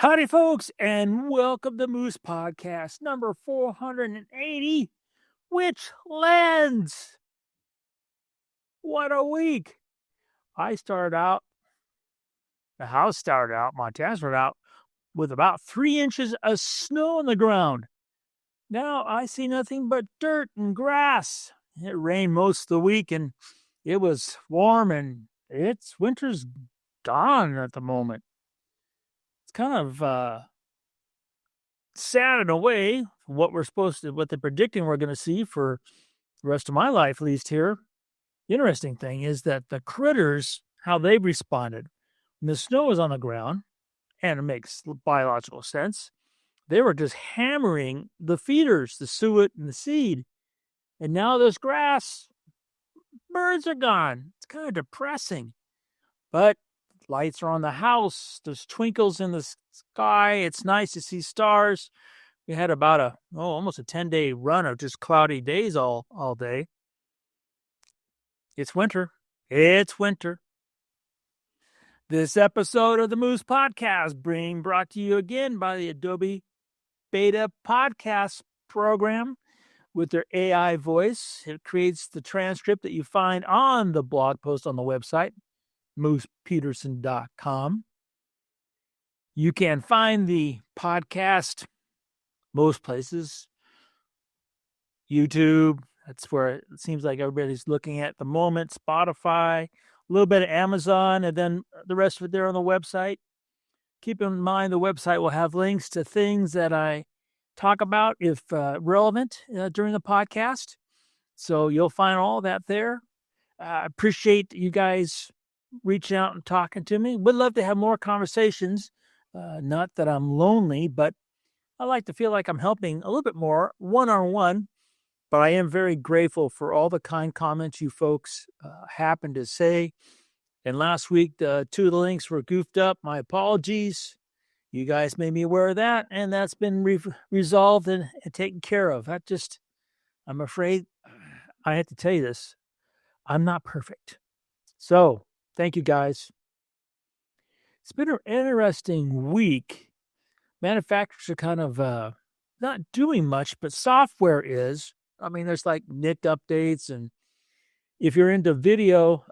Howdy, folks, and welcome to Moose Podcast number 480, Which Lens? What a week! The house started out, Montana started out with about 3 inches of snow on the ground. Now I see nothing but dirt and grass. It rained most of the week, and it was warm, and winter's gone at the moment. It's kind of sad in a way what they're predicting we're going to see for the rest of my life, at least here. The interesting thing is that the critters, how they've responded when the snow was on the ground, and it makes biological sense, they were just hammering the feeders, the suet and the seed. And now there's grass. Birds are gone. It's kind of depressing. But lights are on the house. There's twinkles in the sky. It's nice to see stars. We had about almost a 10-day run of just cloudy days all day. It's winter. It's winter. This episode of the Moose Podcast brought to you again by the Adobe Beta Podcast program with their AI voice. It creates the transcript that you find on the blog post on the website, moosepeterson.com. You can find the podcast most places. YouTube, that's where it seems like everybody's looking at the moment. Spotify, a little bit of Amazon, and then the rest of it there on the website. Keep in mind the website will have links to things that I talk about if relevant during the podcast. So you'll find all that there. I appreciate you guys reaching out and talking to me. Would love to have more conversations. Not that I'm lonely, but I like to feel like I'm helping a little bit more one-on-one. But I am very grateful for all the kind comments you folks happened to say. And last week, 2 of the links were goofed up. My apologies. You guys made me aware of that, and that's been resolved and taken care of. I'm afraid I have to tell you this. I'm not perfect. So, thank you guys. It's been an interesting week. Manufacturers are kind of not doing much, but software is. I mean, there's like NIC updates, and if you're into video,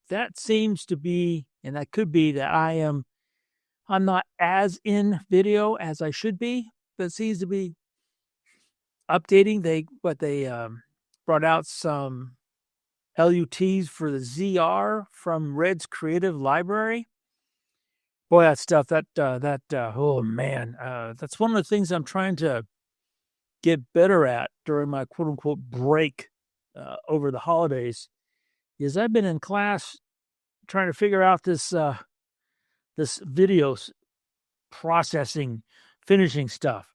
that seems to be, and that could be that I'm not as in video as I should be, but it seems to be updating. They brought out some LUTs for the ZR from Red's Creative Library. Boy, that stuff, oh man, that's one of the things I'm trying to get better at during my quote unquote break over the holidays, is I've been in class trying to figure out this video processing, finishing stuff.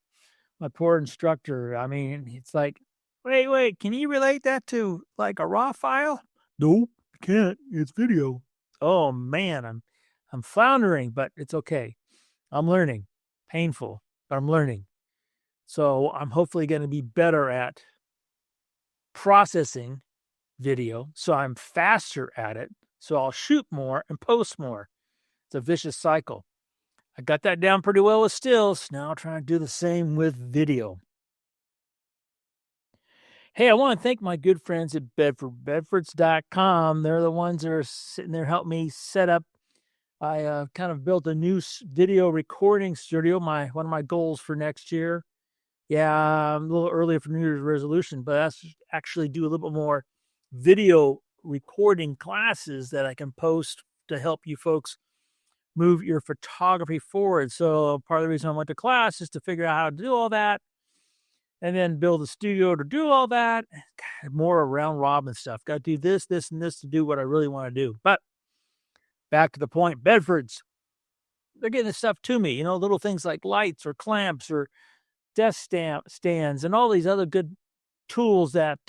My poor instructor, I mean, it's like, wait, can you relate that to like a raw file? No, I can't. It's video. Oh man, I'm floundering, but it's okay. I'm learning. Painful, but I'm learning. So I'm hopefully going to be better at processing video, so I'm faster at it, so I'll shoot more and post more. It's a vicious cycle. I got that down pretty well with stills. Now I'm trying to do the same with video. Hey, I want to thank my good friends at Bedford, bedfords.com. They're the ones that are sitting there helping me set up. I kind of built a new video recording studio, one of my goals for next year. Yeah, I'm a little early for New Year's resolution, but that's actually do a little bit more video recording classes that I can post to help you folks move your photography forward. So part of the reason I went to class is to figure out how to do all that and then build a studio to do all that. God, more around robin stuff. Got to do this, and this to do what I really want to do. But back to the point, Bedfords, they're getting this stuff to me, little things like lights or clamps or desk stands and all these other good tools that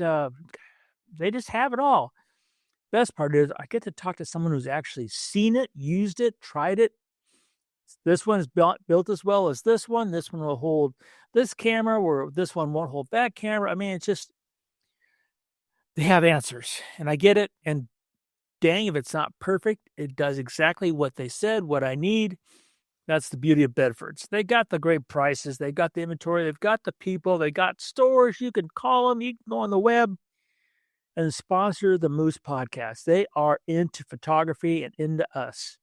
they just have it all. Best part is I get to talk to someone who's actually seen it, used it, tried it. This one is built as well as this one. This one will hold this camera, or this one won't hold that camera. I mean, it's just, they have answers, and I get it. And dang, if it's not perfect, it does exactly what they said, what I need. That's the beauty of Bedford's. They got the great prices. They got the inventory. They've got the people. They got stores. You can call them. You can go on the web and sponsor the Moose Podcast. They are into photography and into us.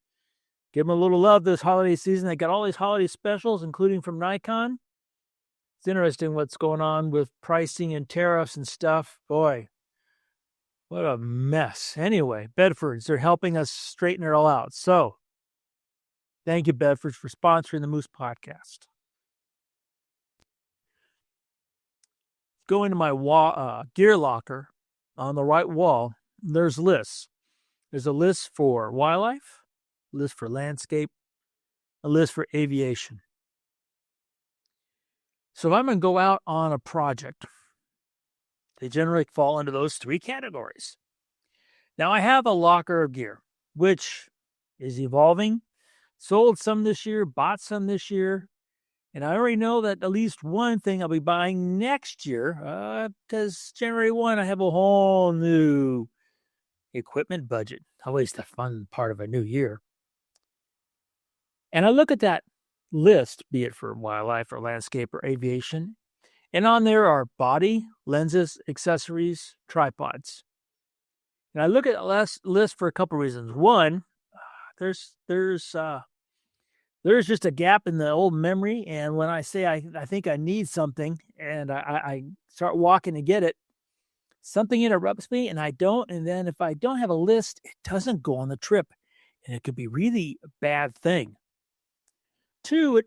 Give them a little love this holiday season. They got all these holiday specials, including from Nikon. It's interesting what's going on with pricing and tariffs and stuff. Boy, what a mess. Anyway, Bedford's, they're helping us straighten it all out. So, thank you, Bedford's, for sponsoring the Moose Podcast. Go into my gear locker on the right wall. There's lists. There's a list for wildlife, a list for landscape, a list for aviation. So if I'm going to go out on a project, they generally fall into those three categories. Now, I have a locker of gear, which is evolving. Sold some this year, bought some this year. And I already know that at least one thing I'll be buying next year, because January 1, I have a whole new equipment budget. Always the fun part of a new year. And I look at that list, be it for wildlife or landscape or aviation, and on there are body, lenses, accessories, tripods. And I look at that list for a couple reasons. One, there's just a gap in the old memory. And when I say I think I need something and I start walking to get it, something interrupts me and I don't. And then if I don't have a list, it doesn't go on the trip. And it could be really a bad thing. Two,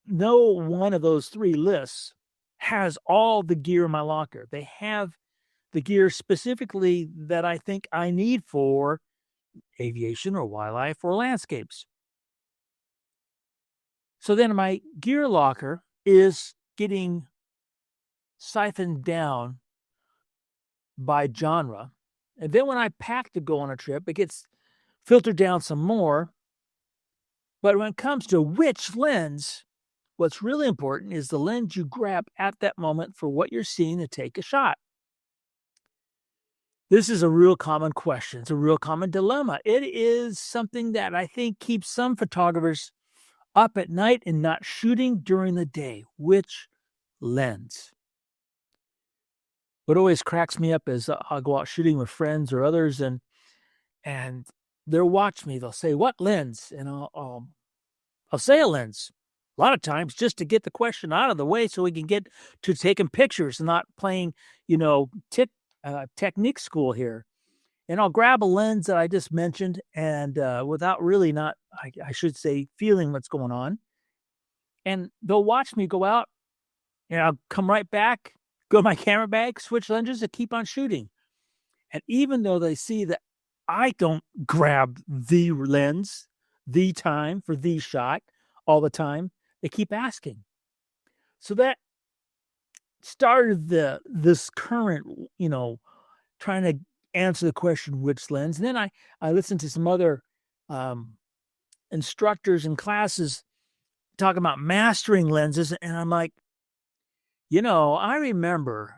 no one of those three lists has all the gear in my locker. They have the gear specifically that I think I need for aviation or wildlife or landscapes. So then my gear locker is getting siphoned down by genre. And then when I pack to go on a trip, it gets filtered down some more. But when it comes to which lens, what's really important is the lens you grab at that moment for what you're seeing to take a shot. This is a real common question. It's a real common dilemma. It is something that I think keeps some photographers up at night and not shooting during the day. Which lens? What always cracks me up is I'll go out shooting with friends or others and they'll watch me. They'll say, "What lens?" And I'll say a lens. A lot of times just to get the question out of the way so we can get to taking pictures and not playing, technique school here. And I'll grab a lens that I just mentioned and without really I should say, feeling what's going on. And they'll watch me go out and I'll come right back, go to my camera bag, switch lenses and keep on shooting. And even though they see that I don't grab the lens, the time for the shot all the time, they keep asking. So that started this current, trying to answer the question, which lens. And then I listened to some other instructors and classes talking about mastering lenses. And I'm like, I remember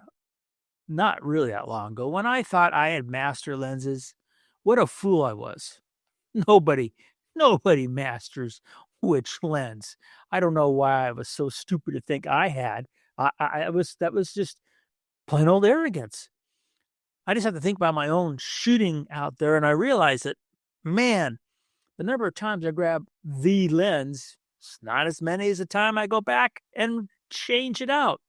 not really that long ago when I thought I had master lenses. What a fool I was. Nobody masters which lens. I don't know why I was so stupid to think I had. That was just plain old arrogance. I just have to think about my own shooting out there, and I realize that, man, the number of times I grab the lens, it's not as many as the time I go back and change it out.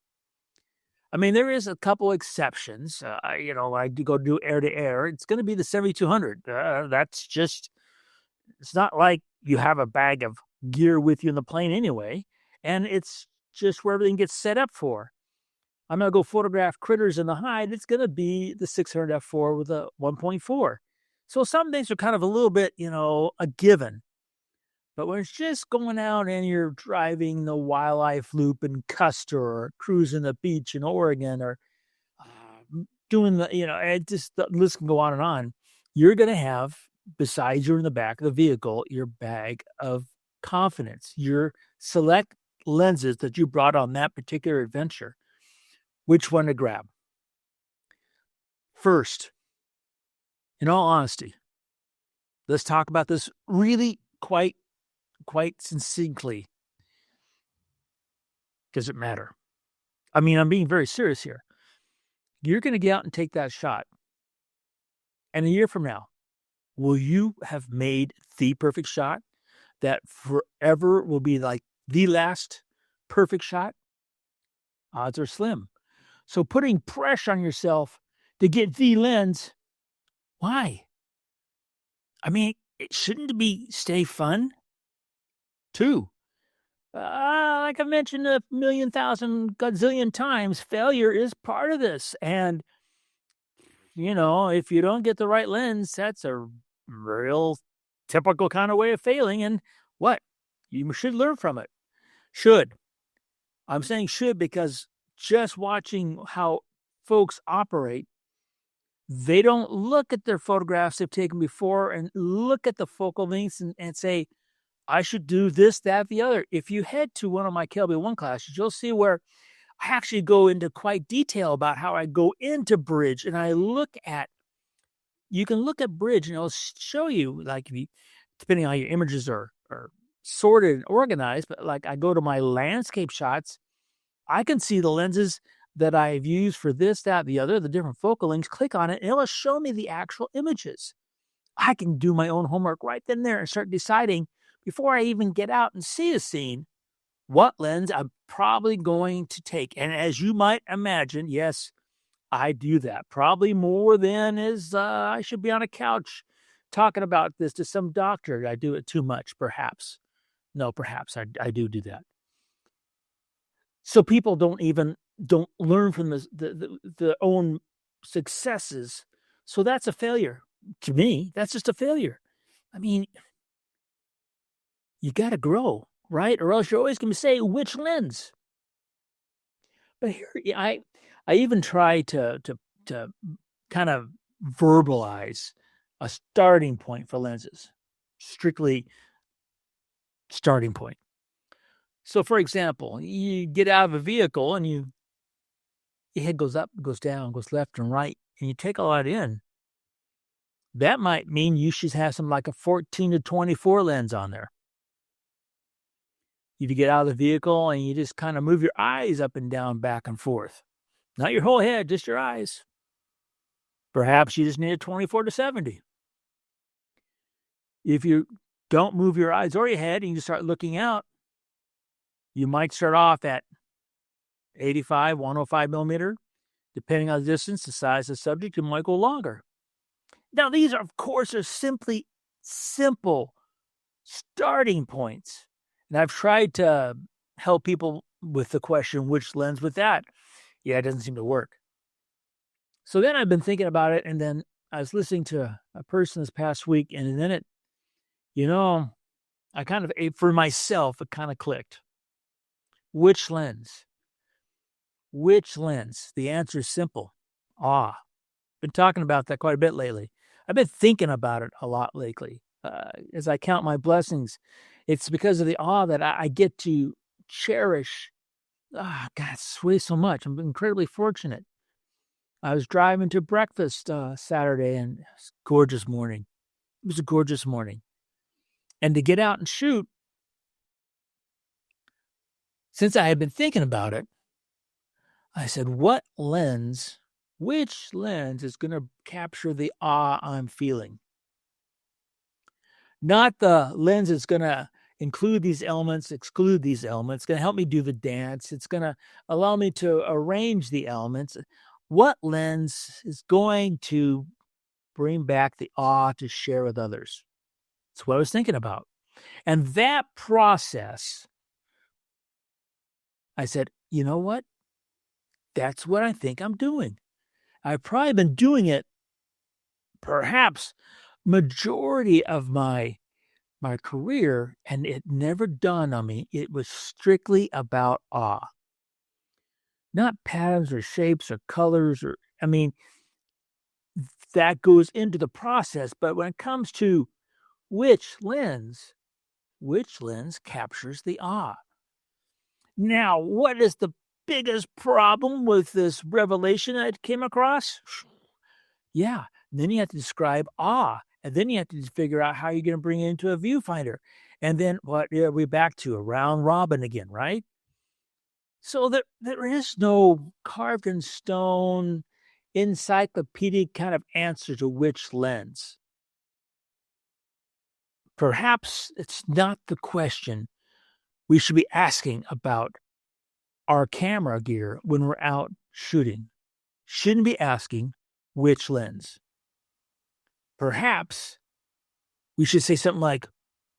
I mean, there is a couple exceptions. I do go do air to air. It's going to be the 7200. That's just, it's not like you have a bag of gear with you in the plane anyway. And it's just where everything gets set up for. I'm going to go photograph critters in the hide. It's going to be the 600 f4 with a 1.4. So some things are kind of a little bit, a given. But when it's just going out and you're driving the wildlife loop in Custer or cruising the beach in Oregon or doing the list can go on and on. You're going to have, besides you're in the back of the vehicle, your bag of confidence, your select lenses that you brought on that particular adventure. Which one to grab? First, in all honesty, let's talk about this really quite quite succinctly. Does it matter? I mean, I'm being very serious here. You're going to get out and take that shot. And a year from now, will you have made the perfect shot that forever will be like the last perfect shot? Odds are slim. So putting pressure on yourself to get the lens, why? I mean, it shouldn't be stay fun. 2, like I mentioned a million, thousand, gazillion times, failure is part of this. And, if you don't get the right lens, that's a real typical kind of way of failing. And what? You should learn from it. Should. I'm saying should because just watching how folks operate, they don't look at their photographs they've taken before and look at the focal lengths and say, I should do this, that, the other. If you head to one of my KLB1 classes, you'll see where I actually go into quite detail about how I go into bridge and I you can look at bridge and it'll show you, like, depending on how your images are sorted and organized, but like I go to my landscape shots, I can see the lenses that I've used for this, that, the other, the different focal lengths, click on it, and it will show me the actual images. I can do my own homework right then and there and start deciding before I even get out and see a scene, what lens I'm probably going to take. And as you might imagine, yes, I do that. Probably more than I should be on a couch talking about this to some doctor. I do it too much, perhaps. No, perhaps I do that. So people don't learn from the own successes. So that's a failure. To me, that's just a failure. I mean, you got to grow, right? Or else you're always going to say, which lens? But here, I even try to kind of verbalize a starting point for lenses. Strictly starting point. So, for example, you get out of a vehicle and your head goes up, goes down, goes left and right, and you take all that in. That might mean you should have some like a 14 to 24 lens on there. If you get out of the vehicle and you just kind of move your eyes up and down, back and forth, not your whole head, just your eyes. Perhaps you just need a 24 to 70. If you don't move your eyes or your head and you start looking out, you might start off at 85, 105 millimeter. Depending on the distance, the size of the subject, it might go longer. Now, these are, of course, are simply simple starting points. And I've tried to help people with the question, which lens with that? Yeah, it doesn't seem to work. So then I've been thinking about it, and then I was listening to a person this past week, and then it, I kind of, for myself, it kind of clicked. Which lens? Which lens? The answer is simple. Been talking about that quite a bit lately. I've been thinking about it a lot lately. As I count my blessings, it's because of the awe that I get to cherish. God, it's really so much. I'm incredibly fortunate. I was driving to breakfast Saturday, and it was a gorgeous morning. It was a gorgeous morning. And to get out and shoot, since I had been thinking about it, I said, which lens is going to capture the awe I'm feeling? Not the lens that's going to include these elements, exclude these elements. It's going to help me do the dance. It's going to allow me to arrange the elements. What lens is going to bring back the awe to share with others? That's what I was thinking about. And that process, I said, you know what? That's what I think I'm doing. I've probably been doing it perhaps majority of my career, and it never dawned on me. It was strictly about awe. Not patterns or shapes or colors that goes into the process. But when it comes to which lens captures the awe? Now, what is the biggest problem with this revelation I came across? Yeah, then you have to describe awe, and then you have to figure out how you're going to bring it into a viewfinder. And then what are we back to? A round robin again, right? So there is no carved in stone, encyclopedic kind of answer to which lens. Perhaps it's not the question we should be asking about our camera gear when we're out shooting. Shouldn't be asking which lens. Perhaps we should say something like,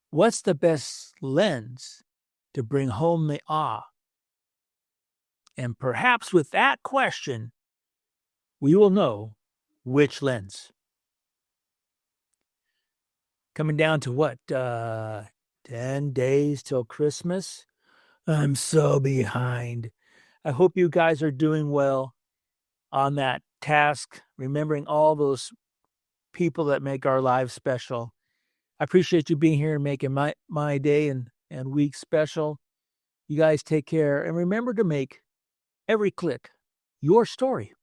what's the best lens to bring home the awe? And perhaps with that question, we will know which lens. Coming down to what, 10 days till Christmas? I'm so behind. I hope you guys are doing well on that task, remembering all those people that make our lives special. I appreciate you being here and making my day and week special. You guys take care, and remember to make every click your story.